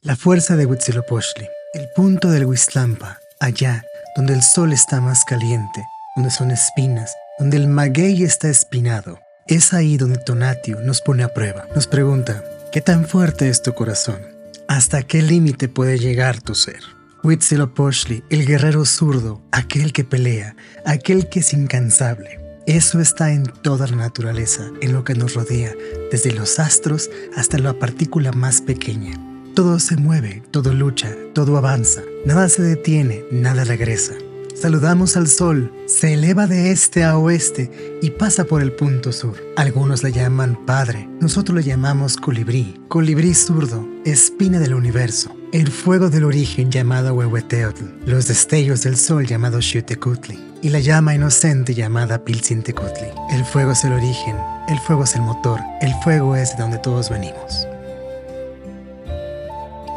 La fuerza de Huitzilopochtli, el punto del Huitzlampa, allá donde el sol está más caliente, donde son espinas, donde el maguey está espinado. Es ahí donde Tonatiuh nos pone a prueba. Nos pregunta, ¿qué tan fuerte es tu corazón? ¿Hasta qué límite puede llegar tu ser? Huitzilopochtli, el guerrero zurdo, aquel que pelea, aquel que es incansable. Eso está en toda la naturaleza, en lo que nos rodea, desde los astros hasta la partícula más pequeña. Todo se mueve, todo lucha, todo avanza, nada se detiene, nada regresa. Saludamos al sol, se eleva de este a oeste y pasa por el punto sur. Algunos le llaman padre, nosotros le llamamos colibrí, colibrí zurdo, espina del universo, el fuego del origen llamado Huehueteotl, los destellos del sol llamado Xiuhtecutli y la llama inocente llamada Piltzintecutli. El fuego es el origen, el fuego es el motor, el fuego es de donde todos venimos.